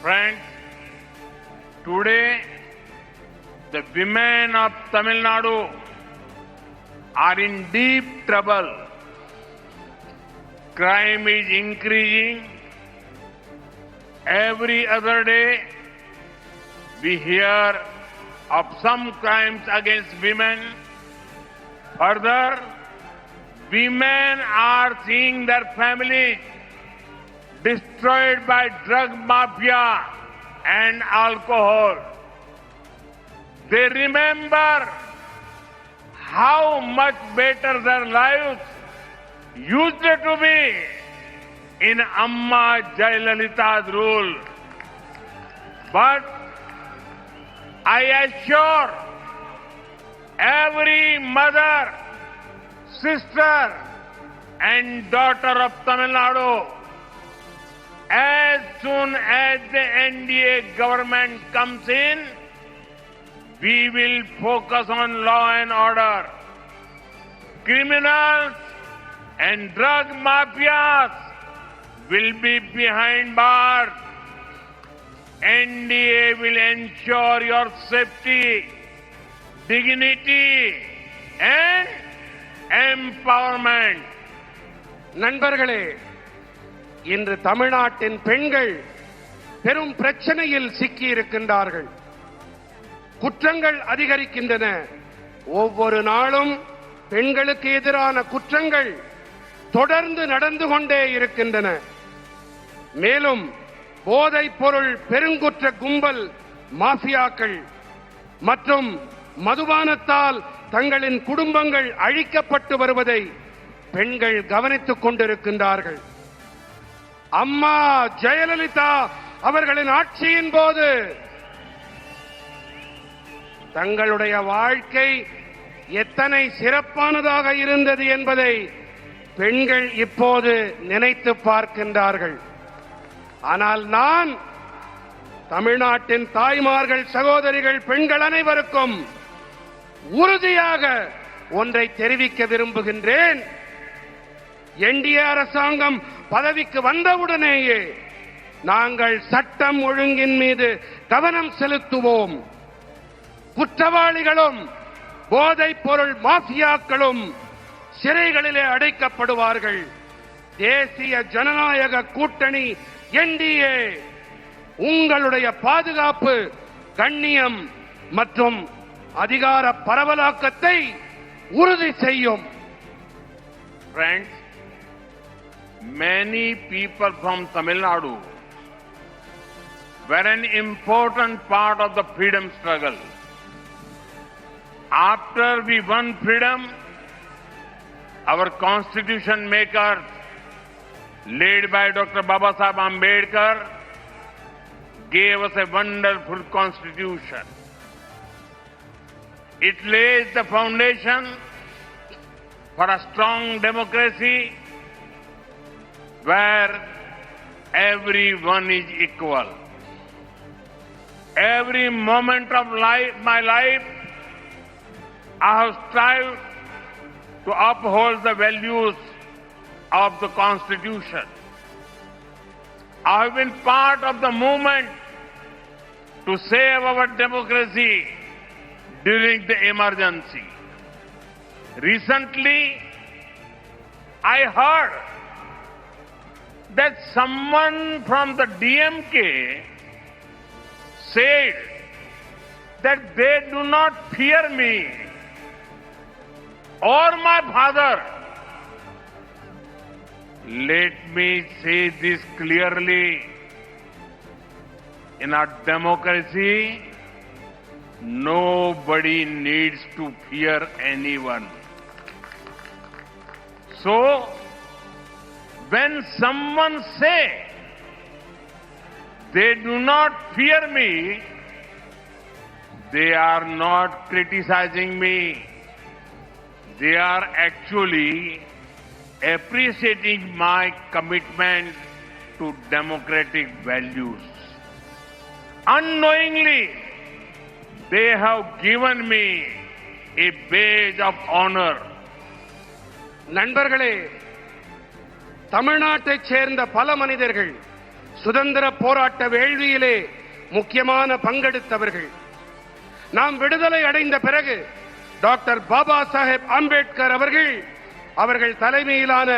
Friends, today the women of Tamil Nadu are in deep trouble. Crime is increasing. Every other day we hear of some crimes against women. Further, women are seeing their families destroyed by drug mafia and alcohol. They remember how much better their lives used to be in Amma Jayalalitha's rule. But I assure every mother, sister and daughter of Tamil Nadu, as soon as the NDA government comes in, we will focus on law and order. Criminals and drug mafias will be behind bars. NDA will ensure your safety, dignity and empowerment. நண்பர்களே, இன்று தமிழ்நாட்டின் பெண்கள் பெரும் பிரச்சனையில் சிக்கி இருக்கின்றார்கள். குற்றங்கள் அதிகரிக்கின்றன. ஒவ்வொரு நாளும் பெண்களுக்கு எதிரான குற்றங்கள் தொடர்ந்து நடந்து கொண்டே இருக்கின்றன. மேலும் போதைப் பொருள் பெருங்குற்ற கும்பல், மாஃபியாக்கள் மற்றும் மதுபானத்தால் தங்களின் குடும்பங்கள் அழிக்கப்பட்டு வருவதை பெண்கள் கவனித்துக் கொண்டிருக்கின்றார்கள். அம்மா ஜெயலலிதா அவர்களின் ஆட்சியின் போது தங்களுடைய வாழ்க்கை எத்தனை சிறப்பானதாக இருந்தது என்பதை பெண்கள் இப்போது நினைத்து பார்க்கின்றார்கள். ஆனால் நான் தமிழ்நாட்டின் தாய்மார்கள், சகோதரிகள், பெண்கள் அனைவருக்கும் உறுதியாக ஒன்றை தெரிவிக்க விரும்புகின்றேன். என்டிஏ அரசாங்கம் பதவிக்கு வந்தவுடனேயே நாங்கள் சட்டம் ஒழுங்கின் மீது கவனம் செலுத்துவோம். குற்றவாளிகளும் போதைப் பொருள் மாஃபியாக்களும் சிறைகளிலே அடைக்கப்படுவார்கள். தேசிய ஜனநாயக கூட்டணி என்டிஏ உங்களுடைய பாதுகாப்பு, கண்ணியம் மற்றும் அதிகார பரவலாக்கத்தை உறுதி செய்யும். Friends, many people from Tamil Nadu were an important part of the freedom struggle. After we won freedom, our constitution makers, led by Dr. Babasaheb Ambedkar, gave us a wonderful constitution. It lays the foundation for a strong democracy where everyone is equal. Every moment of my life, I have strived to uphold the values of the Constitution. I have been part of the movement to save our democracy during the emergency. Recently, I heard that someone from the DMK said that they do not fear me or my father. Let me say this clearly. In our democracy, nobody needs to fear anyone. So, when someone say they do not fear me, they are not criticizing me. They are actually appreciating my commitment to democratic values. Unknowingly, they have given me a badge of honor. நண்பர்களே, தமிழ்நாட்டைச் சேர்ந்த பல மனிதர்கள் சுதந்திர போராட்ட வேள்வியிலே முக்கியமான பங்கெடுத்தவர்கள். நாம் விடுதலை அடைந்த பிறகு டாக்டர் பாபா சாஹேப் அம்பேத்கர் அவர்கள் தலைமையிலான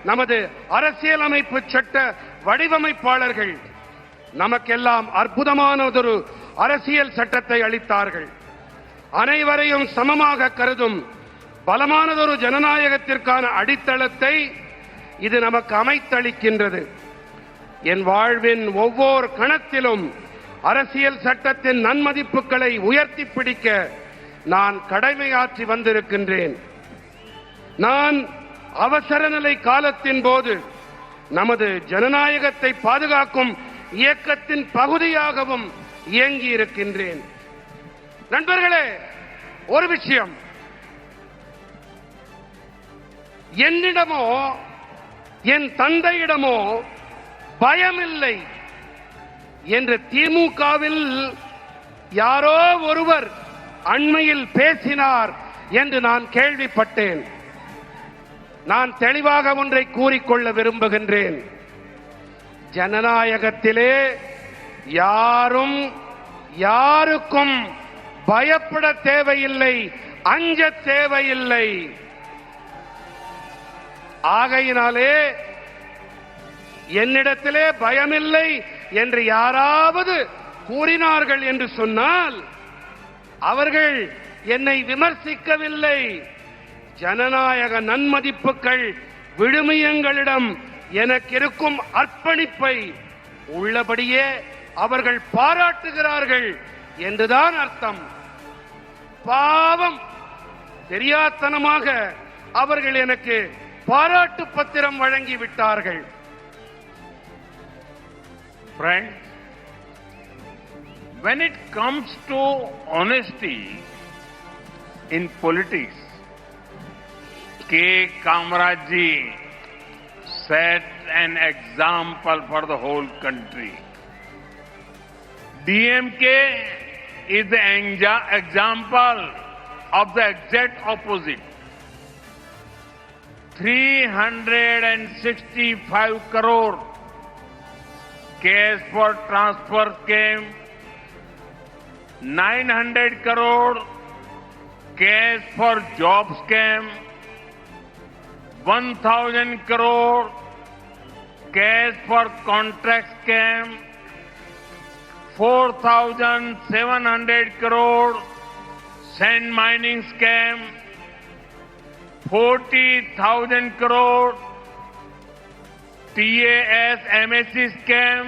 நமது அரசியலமைப்பு சட்ட வடிவமைப்பாளர்கள் நமக்கெல்லாம் அற்புதமானதொரு அரசியல் சட்டத்தை அளித்தார்கள். அனைவரையும் சமமாக கருதும் பலமானதொரு ஜனநாயகத்திற்கான அடித்தளத்தை இது நமக்கு அமைத்தளிக்கின்றது. என் வாழ்வின் ஒவ்வொரு கணத்திலும் அரசியல் சட்டத்தின் நன்மதிப்புகளை உயர்த்தி பிடிக்க நான் கடமையாற்றி வந்திருக்கின்றேன். நான் அவசர நிலை காலத்தின் போது நமது ஜனநாயகத்தை பாதுகாக்கும் இயக்கத்தின் பகுதியாகவும் இயங்கி இருக்கின்றேன். நண்பர்களே, ஒரு விஷயம், என்னிடமோ என் தந்தையிடமோ பயமில்லை என்று திமுகவில் யாரோ ஒருவர் அண்மையில் பேசினார் என்று நான் கேள்விப்பட்டேன். நான் தெளிவாக ஒன்றை கூறிக்கொள்ள விரும்புகின்றேன். ஜனநாயகத்திலே யாரும் யாருக்கும் பயப்பட தேவையில்லை, அஞ்ச தேவையில்லை. ஆகையினாலே என்னிடத்திலே பயமில்லை என்று யாராவது கூறினார்கள் என்று சொன்னால் அவர்கள் என்னை விமர்சிக்கவில்லை. ஜனநாயக நன்மதிப்புகள் விழுமியங்களிடம் எனக்கு இருக்கும் அர்ப்பணிப்பை உள்ளபடியே அவர்கள் பாராட்டுகிறார்கள் என்றுதான் அர்த்தம். பாவம், தெரியாத்தனமாக அவர்கள் எனக்கு பாராட்டு பத்திரம் வழங்கிவிட்டார்கள். Friends, when it comes to honesty in politics, K. Kamaraj ji set an example for the whole country. DMK is the example of the exact opposite. 365 crore cash for transfer came, 900 crore cash for jobs came, 1,000 crore cash for contracts came, 4,700 crore sand mining scam, 40,000 crore TAS MSc scam.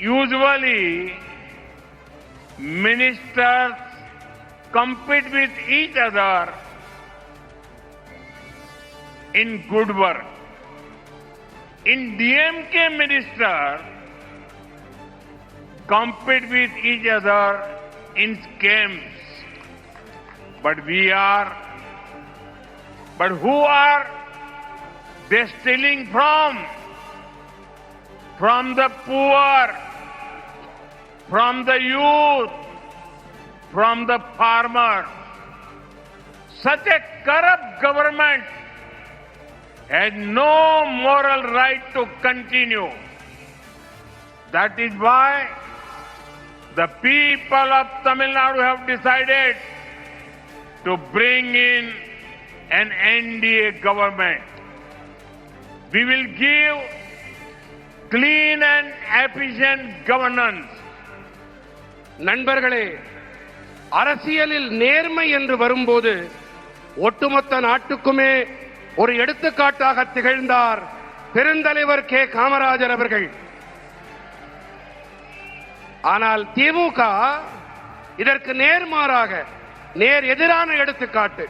Usually, ministers compete with each other in good work. In DMK, ministers compete with each other in scams. But who are they stealing from? From the poor, from the youth, from the farmers. Such a corrupt government has no moral right to continue. That is why the people of Tamil Nadu have decided to bring in an NDA government. We will give clean and efficient governance. நண்பர்களே, அரசியலில் நேர்மை என்று வரும்போது ஒட்டுமொத்த நாட்டுக்குமே ஒரு எடுத்துக்காட்டாக திகழ்ந்தார் பெருந்தலைவர் கே. காமராஜர் அவர்கள். ஆனால் திமுக இதற்கு நேர்மாறாக நேர் எதிரான எடுத்துக்காட்டு.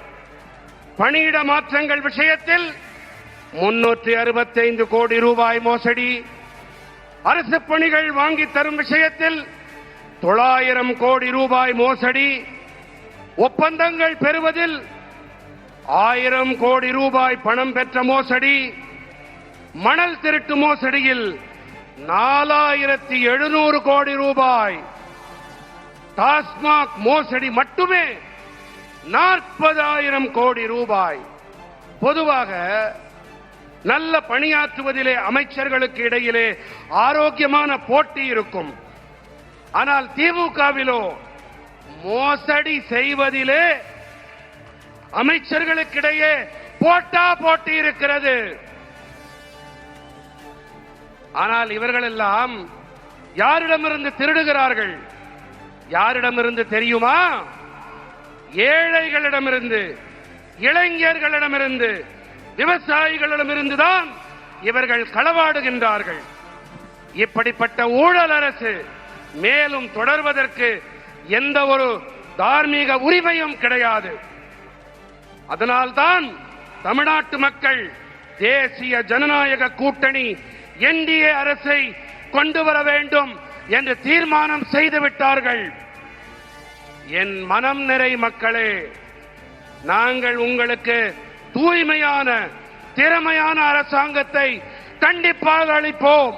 பணியிட மாற்றங்கள் விஷயத்தில் 365 கோடி ரூபாய் மோசடி, அரசு பணிகள் வாங்கி தரும் விஷயத்தில் 900 கோடி ரூபாய் மோசடி, ஒப்பந்தங்கள் பெறுவதில் 1000 கோடி ரூபாய் பணம் பெற்ற மோசடி, மணல் திருட்டு மோசடியில் 4700 கோடி ரூபாய், டாஸ்மாக் மோசடி மட்டுமே 40,000 கோடி ரூபாய். பொதுவாக நல்ல பணியாற்றுவதிலே அமைச்சர்களுக்கு இடையிலே ஆரோக்கியமான போட்டி இருக்கும். ஆனால் திமுகவிலோ மோசடி செய்வதிலே அமைச்சர்களுக்கிடையே போட்டி இருக்கிறது. ஆனால் இவர்கள் எல்லாம் யாரிடமிருந்து திருடுகிறார்கள்? யாரிடமிருந்து தெரியுமா? ஏழைகளிடமிருந்து, இளைஞர்களிடமிருந்து, விவசாயிகளிடமிருந்துதான் இவர்கள் களவாடுகின்றார்கள். இப்படிப்பட்ட ஊழல் அரசு மேலும் தொடர்வதற்கு எந்த ஒரு தார்மீக உரிமையும் கிடையாது. அதனால்தான் தமிழ்நாட்டு மக்கள் தேசிய ஜனநாயக கூட்டணி என்டிஏ அரசை கொண்டு வர வேண்டும் என்று தீர்மானம் செய்துவிட்டார்கள். என் மனம் நிறை மக்களே, நாங்கள் உங்களுக்கு தூய்மையான திறமையான அரசாங்கத்தை கண்டிப்பாக அளிப்போம்.